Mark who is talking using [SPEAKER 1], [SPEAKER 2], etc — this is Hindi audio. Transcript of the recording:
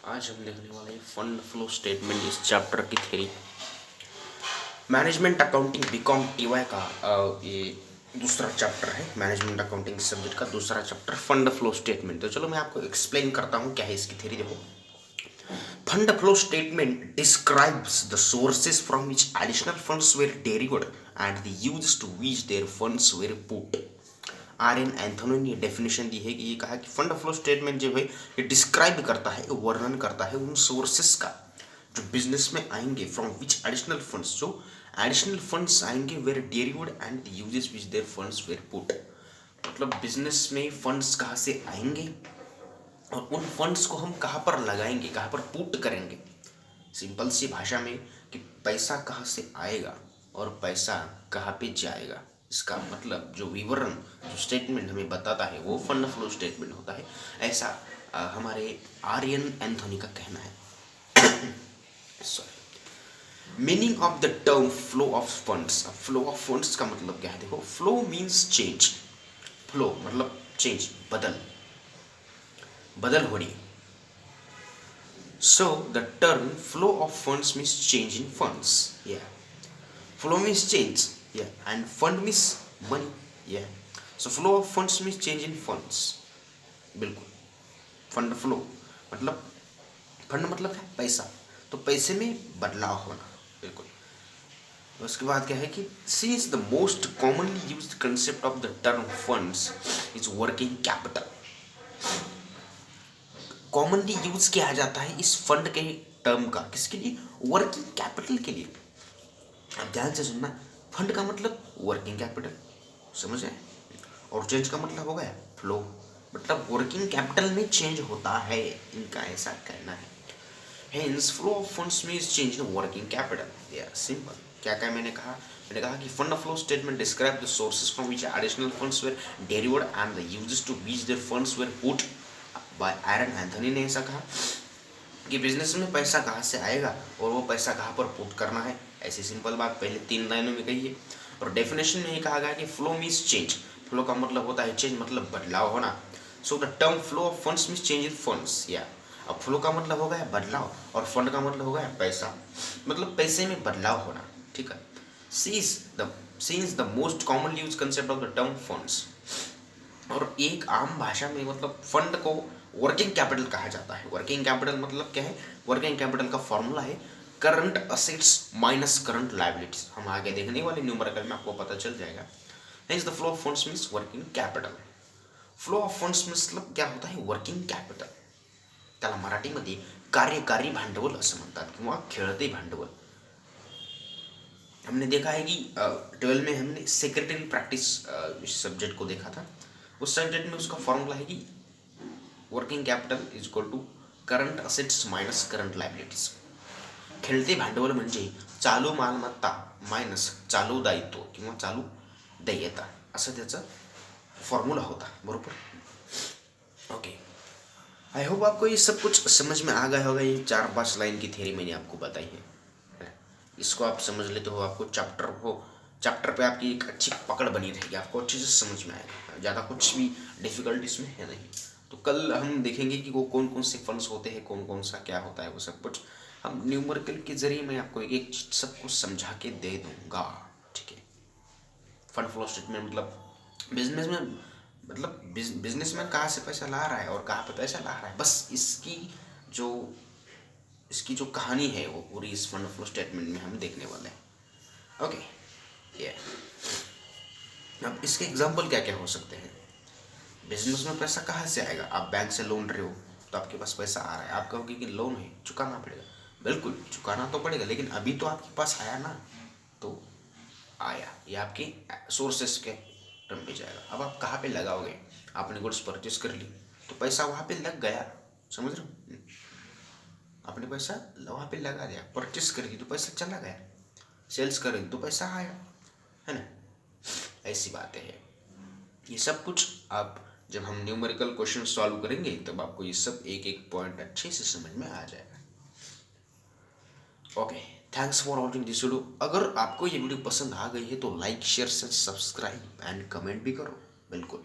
[SPEAKER 1] आज हम देखने वाले हैं फंड फ्लो स्टेटमेंट इस चैप्टर की theory. Management accounting BCom TY का ये दूसरा चैप्टर है। मैनेजमेंट अकाउंटिंग सब्जेक्ट का दूसरा चैप्टर फंड फ्लो स्टेटमेंट। तो चलो मैं आपको एक्सप्लेन करता हूँ क्या है इसकी थ्योरी। देखो, fund flow statement describes the sources from which additional funds were derived and the used to which their funds were put. R N. Anthony ने डेफिनेशन दी है कि ये कहा कि फंड फ्लो स्टेटमेंट जो है ये डिस्क्राइब करता है, वर्णन करता है उन सोर्सेस का जो बिजनेस में आएंगे, फ्रॉम विच एडिशनल फंड्स, जो एडिशनल फंड्स आएंगे were derived and the uses which their funds were put. मतलब बिजनेस में फंड्स कहाँ से आएंगे और उन फंड्स को हम कहाँ पर लगाएंगे, कहाँ पर पुट करेंगे। सिंपल सी भाषा में कि पैसा कहाँ से आएगा और पैसा कहाँ पे जाएगा, इसका मतलब जो विवरण, जो स्टेटमेंट हमें बताता है वो फंड फ्लो स्टेटमेंट होता है। ऐसा हमारे आर.एन. एंथोनी का कहना है। Sorry, meaning of the term flow of funds. Flow of funds का मतलब क्या है? देखो, फ्लो मीन्स चेंज। फ्लो मतलब चेंज, बदल, बदल होनी। So the term flow of funds means change in funds. Yeah. Flow means change. Yeah. And fund means money. Yeah. So flow of funds means change in funds. बिल्कुल। फंड फ्लो मतलब, फंड मतलब है पैसा, तो पैसे में बदलाव होना। बिल्कुल। उसके बाद क्या है कि since the most commonly used concept of the term funds is working capital, commonly use किया जाता है इस फंड के टर्म का, किसके लिए? वर्किंग कैपिटल के लिए। अब ध्यान से सुनना, फंड का मतलब वर्किंग कैपिटल, समझ आए? और चेंज का मतलब हो गया फ्लो, मतलब वर्किंग कैपिटल में चेंज होता है, इनका ऐसा कहना है। Hence, flow of funds means change in working capital. Yeah, simple. क्या क्या मैंने कहा? मैंने कहा कि fund flow statement describe the sources from which additional funds were derived and the uses to which their funds were put by RN. Anthony ने ऐसा कहा कि बिजनेस में पैसा कहाँ से आएगा और वो पैसा कहाँ पर पुट करना है। ऐसी सिंपल बात पहले 3 लाइनों में कही है। और डेफिनेशन में ये कहा गया कि फ्लो मीन्स चेंज। फ्लो का मतलब होता है चेंज, मतलब बदलाव होना। So the term flow of funds means change in funds. या अब फ्लो का मतलब हो गया बदलाव और फंड का मतलब हो गया पैसा, मतलब पैसे में बदलाव होना। ठीक है। Scenes the most commonly use concept of the term funds, और एक आम भाषा में मतलब फंड को वर्किंग कैपिटल कहा जाता है। वर्किंग कैपिटल मतलब क्या है? वर्किंग कैपिटल का फॉर्मूला है current assets minus current liabilities. हम आगे देखने वाले न्यूमेरिकल में आपको पता चल जाएगा। Hence the flow of funds means working capital. Flow of funds मतलब क्या होता है? वर्किंग कैपिटल, त्याला मराठीमध्ये कार्यकारी भांडवल असं म्हणतात किंवा खेळते भांडवल। हमने देखा है कि 12 में हमने सेक्रेटरी प्रैक्टिस सब्जेक्ट को देखा था। उस सब्जेक्ट में उसका फॉर्मूला है कि working capital is equal to current assets minus current liabilities. खेळते भांडवल म्हणजे चालू मालमत्ता मायनस चालू दायित्व किंवा चालू देयता, असं त्याचा फॉर्मूला होता। बरोबर? ओके, आई होप आपको ये सब कुछ समझ में आ गया होगा। ये 4-5 लाइन की थ्योरी मैंने आपको बताई है। इसको आप समझ लेते हो, आपको चैप्टर पे आपकी एक अच्छी पकड़ बनी रहेगी, आपको अच्छे से समझ में आएगा। ज़्यादा कुछ भी डिफिकल्ट इसमें है नहीं। तो कल हम देखेंगे कि वो कौन कौन से फंड्स होते हैं, कौन कौन सा क्या होता है, वो सब कुछ हम न्यूमेरिकल के जरिए मैं आपको एक एक सब कुछ समझा के दे दूंगा। ठीक है। फंड फ्लो स्टेटमेंट मतलब बिजनेस में, मतलब बिजनेसमैन कहाँ से पैसा ला रहा है और कहाँ पे पैसा ला रहा है, बस इसकी जो कहानी है वो पूरी इस फंड फ्लो स्टेटमेंट में हम देखने वाले हैं। ओके, ये अब इसके एग्जांपल क्या क्या हो सकते हैं? बिजनेस में पैसा कहाँ से आएगा? आप बैंक से लोन रहे हो तो आपके पास पैसा आ रहा है, आप कहोगे कि लोन है चुकाना पड़ेगा। बिल्कुल चुकाना तो पड़ेगा, लेकिन अभी तो आपके पास आया ना, तो आया, ये आपके सोर्सेस के टर्म पे जाएगा। अब आप कहाँ पे लगाओगे? आपने गुड्स परचेस कर ली तो पैसा वहाँ पे लग गया, समझ रहे हो? आपने पैसा वहाँ पे लगा दिया, परचेस कर दी तो पैसा चला गया, सेल्स कर दी तो पैसा आया, है ना? ऐसी बातें हैं। ये सब कुछ आप जब हम न्यूमेरिकल क्वेश्चन सॉल्व करेंगे तब आपको ये सब एक एक पॉइंट अच्छे से समझ में आ जाएगा। Okay, thanks for watching this video. अगर आपको ये वीडियो पसंद आ गई है तो like share subscribe and comment भी करो। बिल्कुल।